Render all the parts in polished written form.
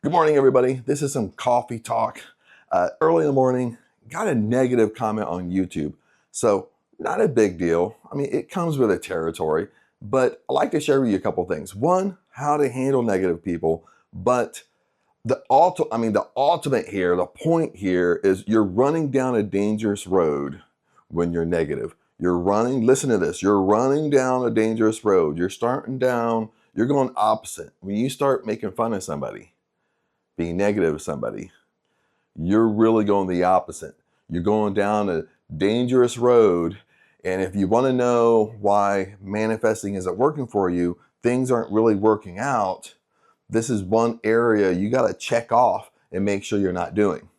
Good morning, everybody. This is some coffee talk. Early in the morning, got a negative comment on YouTube. So, not a big deal. I mean, it comes with a territory, but I'd like to share with you a couple things. One, how to handle negative people, but the ultimate here, the point here is you're running down a dangerous road when you're negative. Listen to this, you're running down a dangerous road. You're going opposite. When you start making fun of somebody, being negative with somebody, you're really going the opposite. You're going down a dangerous road. And if you want to know why manifesting isn't working for you, things aren't really working out, this is one area you got to check off and make sure you're not doing.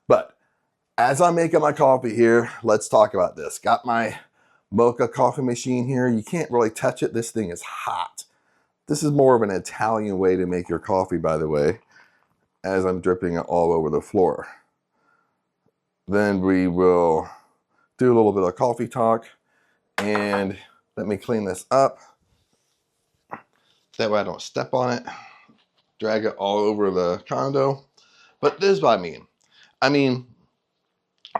But as I'm making my coffee here, let's talk about this. Got my mocha coffee machine here. You can't really touch it. This thing is hot. This is more of an Italian way to make your coffee, by the way, as I'm dripping it all over the floor. Then we will do a little bit of coffee talk, and let me clean this up. That way I don't step on it, drag it all over the condo. But this is what I mean. I mean,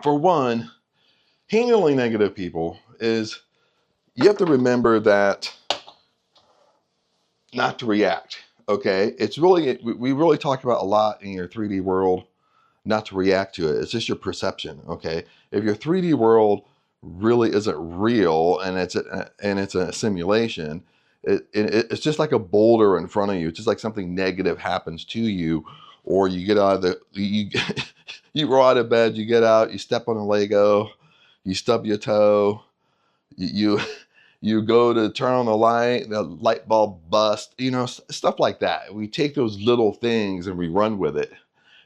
for one, handling negative people is, you have to remember that not to react, okay? We really talk about a lot in your 3D world, not to react to it. It's just your perception, okay? If your 3D world really isn't real and it's a simulation, it's just like a boulder in front of you. It's just like something negative happens to you, or you get out of you roll out of bed, you get out, you step on a Lego, you stub your toe, you you go to turn on the light bulb bust, stuff like that. We take those little things and we run with it.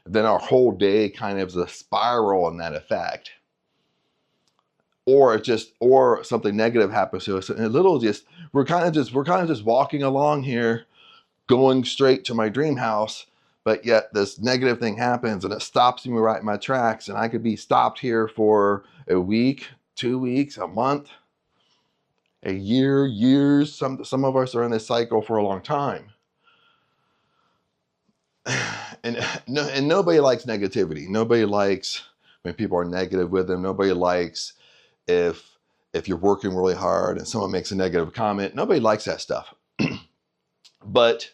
Then our whole day kind of is a spiral in that effect. Or something negative happens to us, and we're kind of just walking along here, going straight to my dream house, but yet this negative thing happens and it stops me right in my tracks, and I could be stopped here for a week, 2 weeks, a month, a year, years. Some of us are in this cycle for a long time. And nobody likes negativity. Nobody likes when people are negative with them. Nobody likes if you're working really hard and someone makes a negative comment. Nobody likes that stuff. But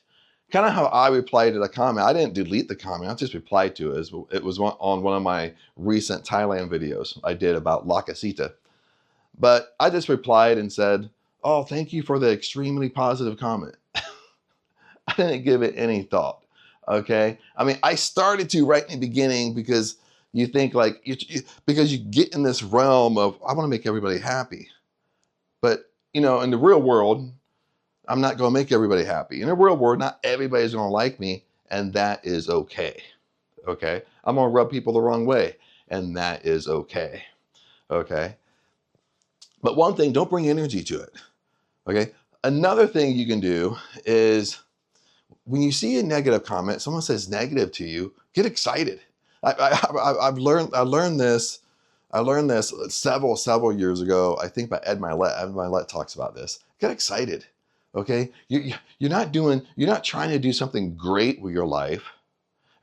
kind of how I replied to the comment, I didn't delete the comment, I just replied to it. It was on one of my recent Thailand videos I did about La Casita. But I just replied and said, "Oh, thank you for the extremely positive comment." I didn't give it any thought. Okay. I mean, I started to right in the beginning because you think like, because you get in this realm of, I want to make everybody happy. But, in the real world, I'm not going to make everybody happy. In the real world, not everybody's going to like me, and that is okay. Okay. I'm going to rub people the wrong way, and that is okay. Okay. But one thing, don't bring energy to it. Okay. Another thing you can do is, when you see a negative comment, someone says negative to you, get excited. I learned this several years ago. I think by Ed Milet. Ed Milet talks about this. Get excited, okay? You're not trying to do something great with your life,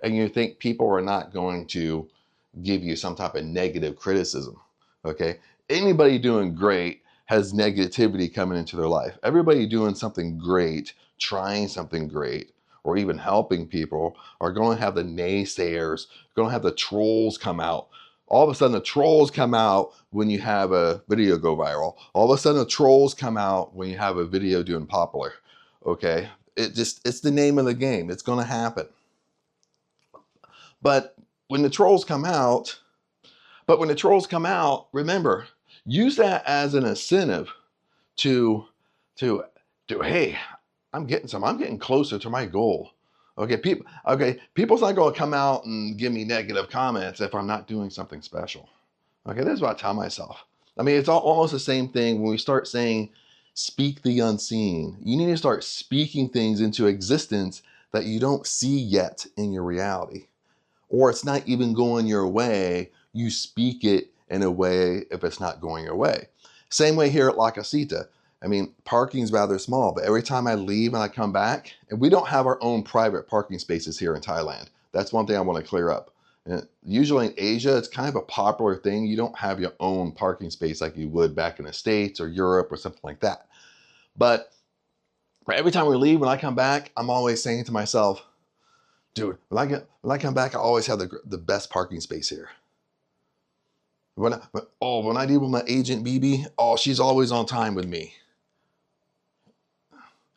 and you think people are not going to give you some type of negative criticism, okay? Anybody doing great has negativity coming into their life. Everybody doing something great, trying something great, or even helping people are going to have the naysayers, going to have the trolls come out. All of a sudden the trolls come out when you have a video go viral. All of a sudden the trolls come out when you have a video doing popular. Okay? It's the name of the game. It's going to happen. But when the trolls come out, remember, use that as an incentive to hey, I'm getting closer to my goal. Okay, people's not going to come out and give me negative comments if I'm not doing something special. Okay, that's what I tell myself. I mean, it's almost the same thing when we start saying, speak the unseen. You need to start speaking things into existence that you don't see yet in your reality. Or it's not even going your way, you speak it in a way if it's not going your way. Same way here at La Casita. I mean, parking's rather small, but every time I leave and I come back, and we don't have our own private parking spaces here in Thailand. That's one thing I want to clear up. And usually in Asia, it's kind of a popular thing. You don't have your own parking space like you would back in the States or Europe or something like that. But every time we leave, when I come back, I'm always saying to myself, dude, when I come back, I always have the best parking space here. When I deal with my agent BB, oh, she's always on time with me.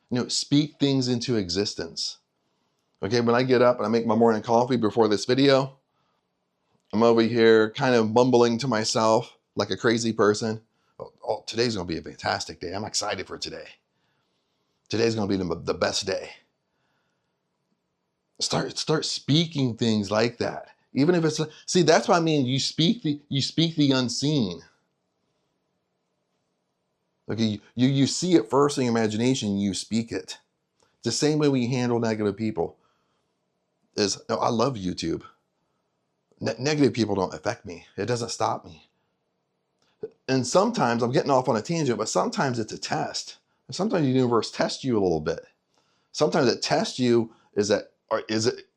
You know, speak things into existence. Okay, when I get up and I make my morning coffee before this video, I'm over here kind of mumbling to myself like a crazy person. Oh, today's gonna be a fantastic day. I'm excited for today. Today's gonna be the best day. Start speaking things like that. Even if it's, see, that's what I mean. You speak the unseen. Okay, you see it first in your imagination, you speak it. It's the same way we handle negative people. I love YouTube. Negative people don't affect me. It doesn't stop me. And sometimes, I'm getting off on a tangent, but sometimes it's a test. Sometimes the universe tests you a little bit. Sometimes it tests you, are you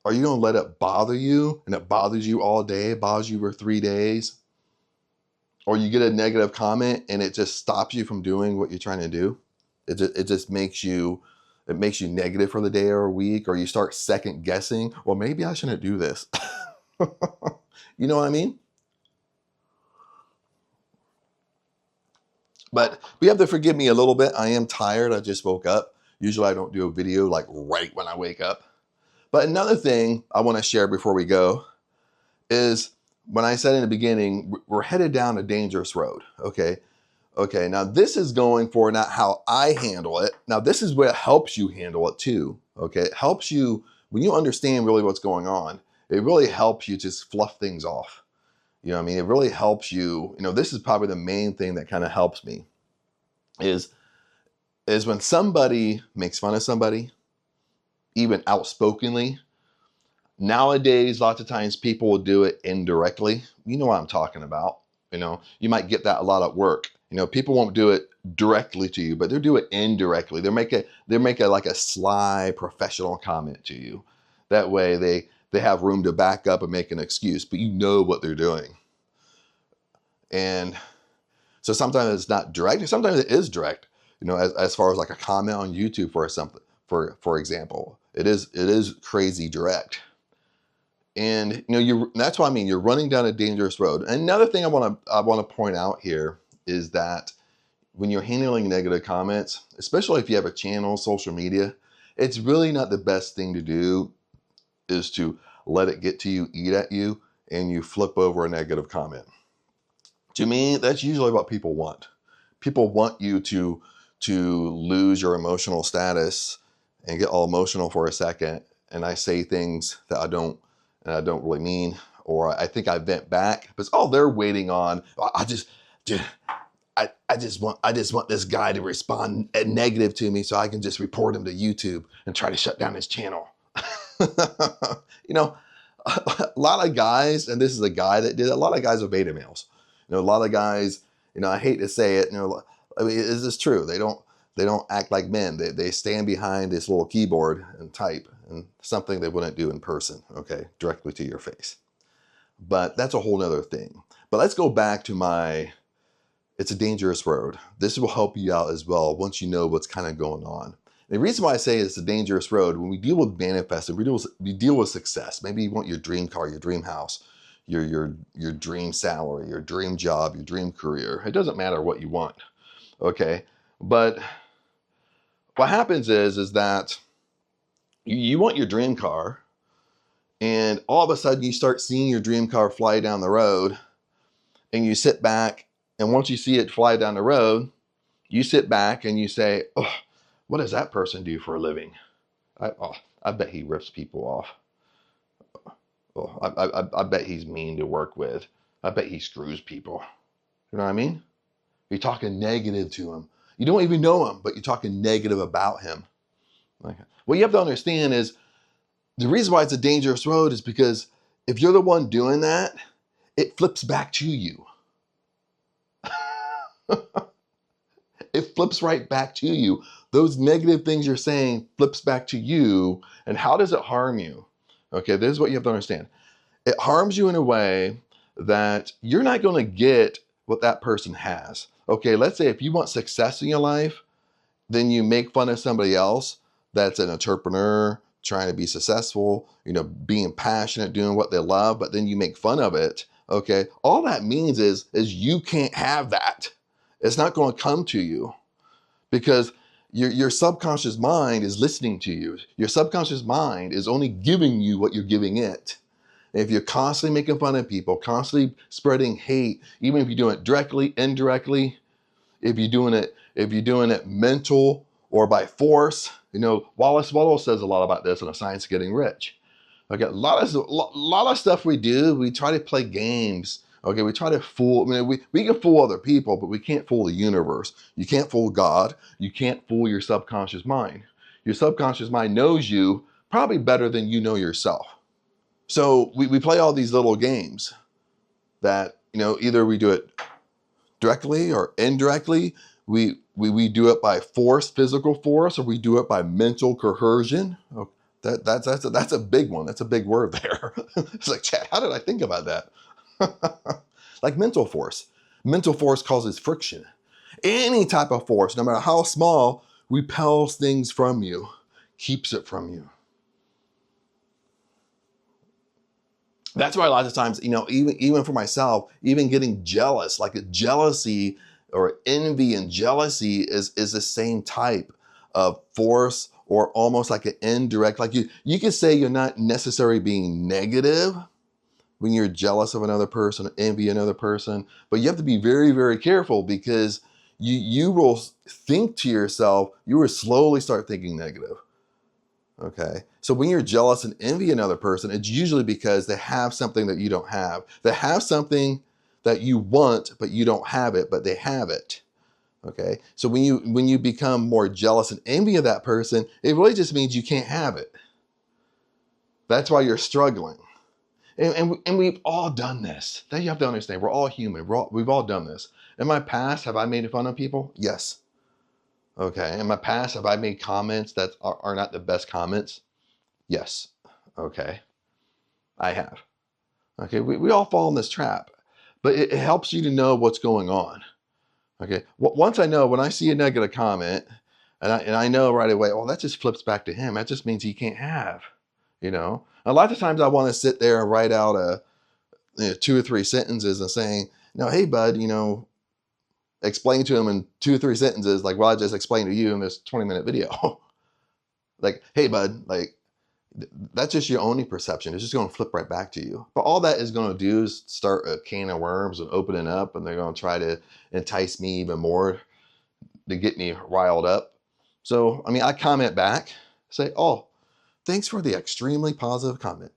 going to let it bother you, and it bothers you all day, it bothers you for 3 days? Or you get a negative comment and it just stops you from doing what you're trying to do. It just makes you negative for the day or a week, or you start second guessing, well, maybe I shouldn't do this. You know what I mean? But you have to forgive me a little bit. I am tired. I just woke up. Usually I don't do a video like right when I wake up. But another thing I want to share before we go is, when I said in the beginning, we're headed down a dangerous road. Okay, now this is going for not how I handle it. Now this is what helps you handle it too. Okay, it helps you when you understand really what's going on. It really helps you just fluff things off. You know what I mean? It really helps you. You know, this is probably the main thing that kind of helps me is when somebody makes fun of somebody, even outspokenly. Nowadays, lots of times people will do it indirectly. You know what I'm talking about. You know, you might get that a lot at work. You know, people won't do it directly to you, but they'll do it indirectly. They'll make like a sly professional comment to you. That way they have room to back up and make an excuse, but you know what they're doing. And so sometimes it's not direct, sometimes it is direct. You know, as far as like a comment on YouTube for something, for example, it is crazy direct. And you know, that's what I mean. You're running down a dangerous road. Another thing I want to point out here is that when you're handling negative comments, especially if you have a channel, social media, it's really not the best thing to do is to let it get to you, eat at you, and you flip over a negative comment. To me, that's usually what people want. People want you to lose your emotional status and get all emotional for a second. And I say things that I don't really mean, or I think I vent back, but they're waiting on, I just want this guy to respond negative to me so I can just report him to YouTube and try to shut down his channel. You know, a lot of guys, and this is a guy that did it, a lot of guys are beta males. You know, a lot of guys, you know, I hate to say it, you know, I mean, this is true. They don't act like men. They stand behind this little keyboard and type, and something they wouldn't do in person, okay, directly to your face. But that's a whole nother thing. But let's go back to it's a dangerous road. This will help you out as well once you know what's kind of going on. The reason why I say it's a dangerous road, when we deal with manifesting, we deal with success. Maybe you want your dream car, your dream house, your dream salary, your dream job, your dream career. It doesn't matter what you want, okay? But what happens is that you want your dream car, and all of a sudden you start seeing your dream car fly down the road, and you sit back, and once you see it fly down the road, you sit back and you say, oh, what does that person do for a living? I bet he rips people off. Oh, I bet he's mean to work with. I bet he screws people. You know what I mean? You're talking negative to him. You don't even know him, but you're talking negative about him. Okay. What you have to understand is the reason why it's a dangerous road is because if you're the one doing that, it flips back to you. it flips right back to you. Those negative things you're saying flips back to you. And how does it harm you? Okay, this is what you have to understand. It harms you in a way that you're not going to get what that person has. Okay, let's say if you want success in your life, then you make fun of somebody else that's an entrepreneur, trying to be successful, being passionate, doing what they love, but then you make fun of it. Okay, all that means is you can't have that. It's not going to come to you because your subconscious mind is listening to you. Your subconscious mind is only giving you what you're giving it. And if you're constantly making fun of people, constantly spreading hate, even if you're doing it directly, indirectly, if you're doing it mental or by force, Wallace Waddell says a lot about this in The Science of Getting Rich. Okay, a lot of stuff we do, we try to play games. Okay, we try to fool. We can fool other people, but we can't fool the universe. You can't fool God. You can't fool your subconscious mind. Your subconscious mind knows you probably better than you know yourself. So we play all these little games that, either we do it directly or indirectly. We do it by force, physical force, or we do it by mental coercion. Oh, that's a big one. That's a big word there. It's like, Chad, how did I think about that? Like mental force. Mental force causes friction. Any type of force, no matter how small, repels things from you, keeps it from you. That's why a lot of times, even for myself, even getting jealous, like a jealousy or envy and jealousy is the same type of force, or almost like an indirect, like you could say you're not necessarily being negative when you're jealous of another person, envy another person, but you have to be very, very careful because you will think to yourself, you will slowly start thinking negative. Okay, so when you're jealous and envy another person, it's usually because they have something that you don't have. They have something that you want, but you don't have it, but they have it. Okay, so when you become more jealous and envy of that person, it really just means you can't have it. That's why you're struggling. And we've all done this. That you have to understand. We're all human. We've all done this. In my past, have I made fun of people? Yes. Okay, in my past, have I made comments that are not the best comments? Yes. Okay, I have. Okay, we all fall in this trap, but it helps you to know what's going on. Okay, once I know, when I see a negative comment, and I know right away, well, that just flips back to him. That just means he can't have, A lot of times I want to sit there and write out 2 or 3 sentences and saying, no, hey, bud, explain to him in 2 or 3 sentences, like, well, I just explained to you in this 20-minute video. Like, hey, bud, like, that's just your only perception. It's just going to flip right back to you. But all that is going to do is start a can of worms and open it up, and they're going to try to entice me even more to get me riled up. So, I comment back, say, oh, thanks for the extremely positive comment.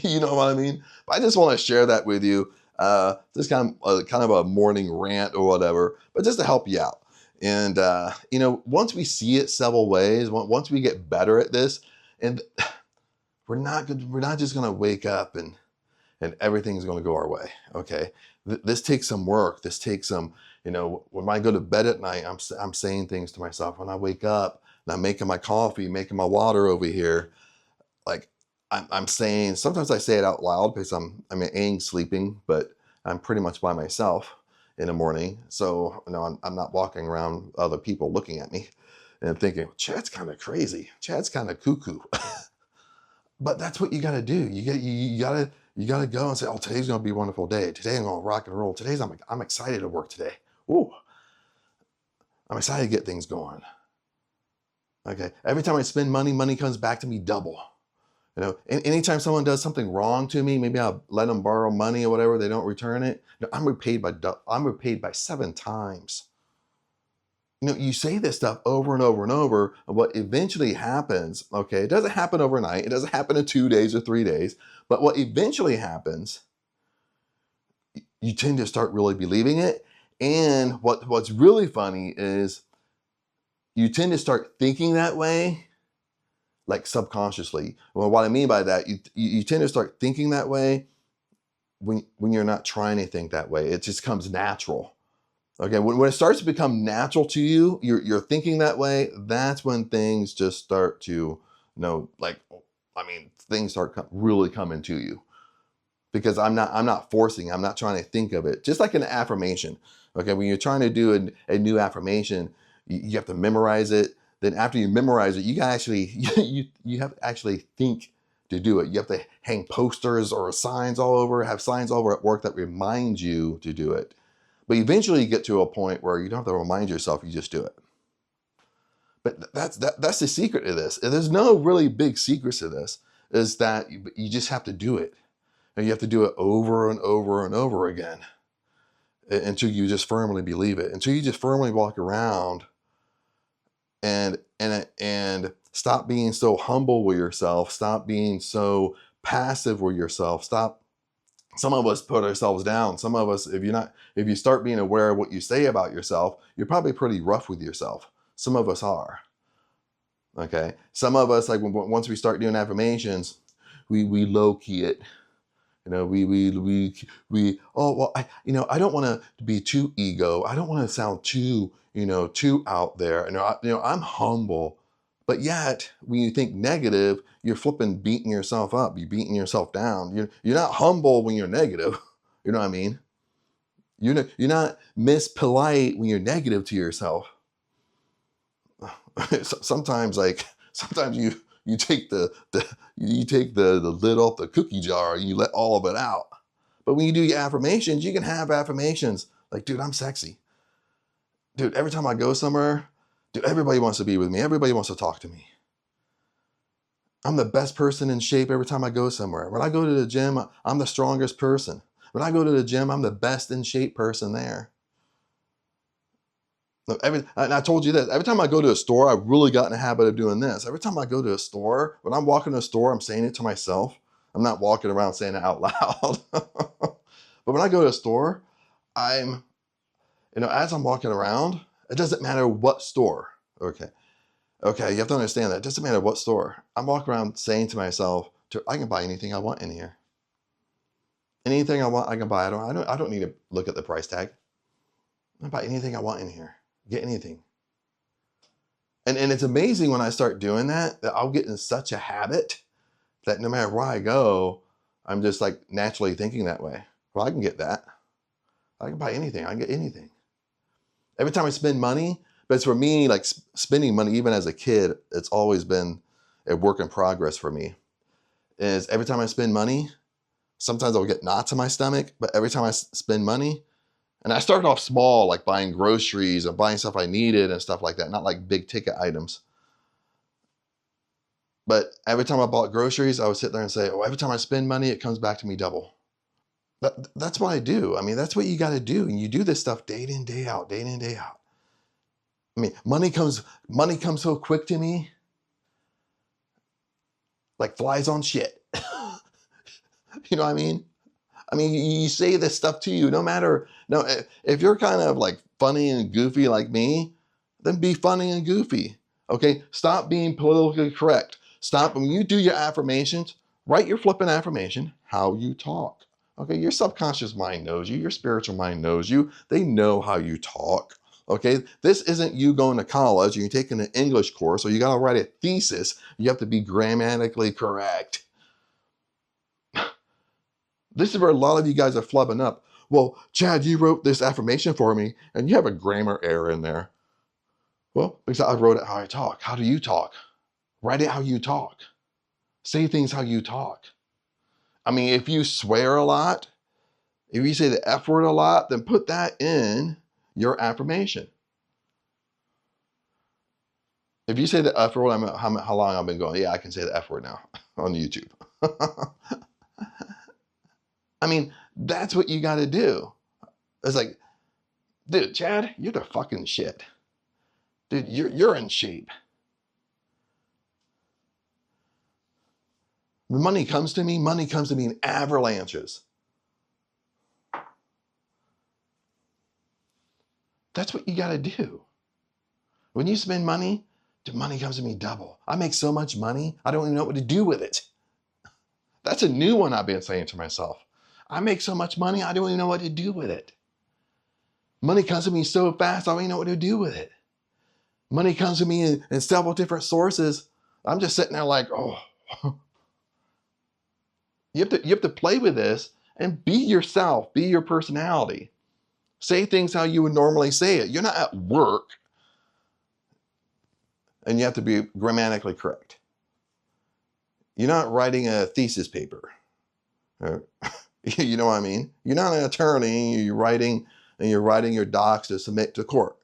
You know what I mean? But I just want to share that with you. Just kind of a morning rant or whatever, but just to help you out. And, once we see it several ways, once we get better at this, and we're not just going to wake up and everything's going to go our way. Okay. This takes some work. This takes some, when I go to bed at night, I'm saying things to myself. When I wake up and I'm making my coffee, making my water over here, like I'm saying, sometimes I say it out loud because I'm ain't sleeping, but I'm pretty much by myself in the morning. So, I'm not walking around other people looking at me and thinking, Chad's kind of crazy. Chad's kind of cuckoo. But that's what you got to do. You got to go and say, oh, today's going to be a wonderful day. Today I'm going to rock and roll. I'm excited to work today. Ooh, I'm excited to get things going. Okay. Every time I spend money, money comes back to me double. Anytime someone does something wrong to me, maybe I'll let them borrow money or whatever, they don't return it. I'm repaid by 7 times. You say this stuff over and over and over, and what eventually happens, okay, it doesn't happen overnight. It doesn't happen in 2 days or 3 days, but what eventually happens, you tend to start really believing it. And what's really funny is you tend to start thinking that way, like subconsciously. Well, what I mean by that, you tend to start thinking that way when you're not trying to think that way. It just comes natural. Okay, when it starts to become natural to you, you're thinking that way, that's when things just start to, like, I mean, things start really coming to you. Because I'm not forcing, I'm not trying to think of it. Just like an affirmation. Okay, when you're trying to do a new affirmation, you have to memorize it. Then after you memorize it, you can actually you have to actually think to do it. You have to hang posters or signs all over, have signs all over at work that remind you to do it. But eventually you get to a point where you don't have to remind yourself, you just do it. But that's the secret to this. There's no really big secrets to this, is that you just have to do it. And you have to do it over and over and over again until you just firmly believe it, until you just firmly walk around and stop being so humble with yourself, stop being so passive with yourself, stop. Some of us put ourselves down. Some of us, if you start being aware of what you say about yourself, you're probably pretty rough with yourself. Some of us are. Okay. Some of us, like once we start doing affirmations, we low key it. Oh, well, I don't want to be too ego. I don't want to sound too out there. I'm humble. But yet, when you think negative, you're flipping beating yourself up. You're beating yourself down. You're not humble when you're negative. You know what I mean? You're not polite when you're negative to yourself. Sometimes you take the lid off the cookie jar and you let all of it out. But when you do your affirmations, you can have affirmations like, dude, I'm sexy. Dude, every time I go somewhere, dude, everybody wants to be with me. Everybody wants to talk to me. I'm the best person in shape every time I go somewhere. When I go to the gym, I'm the strongest person. When I go to the gym, I'm the best in shape person there. And I told you this, every time I go to a store, I've really gotten a habit of doing this. Every time I go to a store, when I'm walking to a store, I'm saying it to myself. I'm not walking around saying it out loud. But when I go to a store, as I'm walking around, it doesn't matter what store. Okay. Okay, you have to understand that. It doesn't matter what store. I'm walking around saying to myself, I can buy anything I want in here. Anything I want, I can buy. I don't need to look at the price tag. I can buy anything I want in here. Get anything. And it's amazing when I start doing that I'll get in such a habit that no matter where I go, I'm just like naturally thinking that way. Well, I can get that. I can buy anything. I can get anything. Every time I spend money, but it's for me, like spending money, even as a kid, it's always been a work in progress for me. Is every time I spend money, sometimes I'll get knots in my stomach, but every time I spend money, and I started off small, like buying groceries and buying stuff I needed and stuff like that, not like big ticket items. But every time I bought groceries, I would sit there and say, oh, every time I spend money, it comes back to me double. That's what I do. I mean, that's what you got to do. And you do this stuff day in, day out, day in, day out. I mean, money comes so quick to me, like flies on shit. You know what I mean? I mean, you say this stuff to you, no, if you're kind of like funny and goofy like me, then be funny and goofy. Okay, stop being politically correct. Stop. When you do your affirmations, write your flipping affirmation, how you talk. Okay, your subconscious mind knows you, your spiritual mind knows you. They know how you talk. Okay, this isn't you going to college and you're taking an English course, or you got to write a thesis. You have to be grammatically correct. This is where a lot of you guys are flubbing up. Well, Chad, you wrote this affirmation for me and you have a grammar error in there. Well, because I wrote it how I talk. How do you talk? Write it how you talk. Say things how you talk. I mean, if you swear a lot, if you say the F word a lot, then put that in your affirmation. If you say the F word, how long I've been going, yeah, I can say the F word now on YouTube. I mean, that's what you got to do. It's like, dude, Chad, you're the fucking shit. Dude, you're in shape. When money comes to me in avalanches. That's what you got to do. When you spend money, the money comes to me double. I make so much money, I don't even know what to do with it. That's a new one I've been saying to myself. I make so much money, I don't even know what to do with it. Money comes to me so fast, I don't even know what to do with it. Money comes to me in several different sources. I'm just sitting there like, oh. You have to play with this and be yourself, be your personality. Say things how you would normally say it. You're not at work and you have to be grammatically correct. You're not writing a thesis paper. You know what I mean? You're not an attorney, you're writing your docs to submit to court.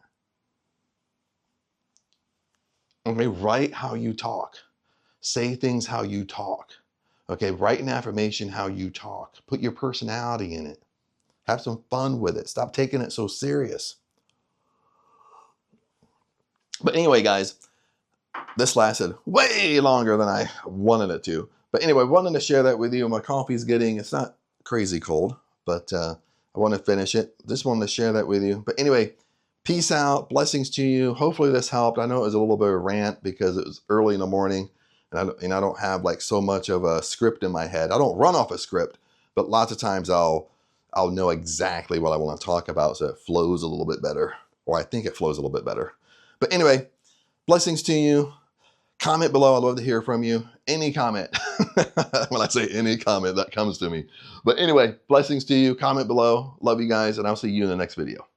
Okay, write how you talk. Say things how you talk. Okay, write an affirmation how you talk. Put your personality in it. Have some fun with it. Stop taking it so serious. But anyway, guys, this lasted way longer than I wanted it to. But anyway, wanted to share that with you. My coffee's it's not crazy cold, but I want to finish it. Just wanted to share that with you. But anyway, peace out. Blessings to you. Hopefully this helped. I know it was a little bit of a rant because it was early in the morning and I don't have like so much of a script in my head. I don't run off a script, but lots of times I'll know exactly what I want to talk about so it flows a little bit better, or I think it flows a little bit better. But anyway, blessings to you. Comment below. I'd love to hear from you. Any comment. When I say any comment, that comes to me. But anyway, blessings to you. Comment below. Love you guys, and I'll see you in the next video.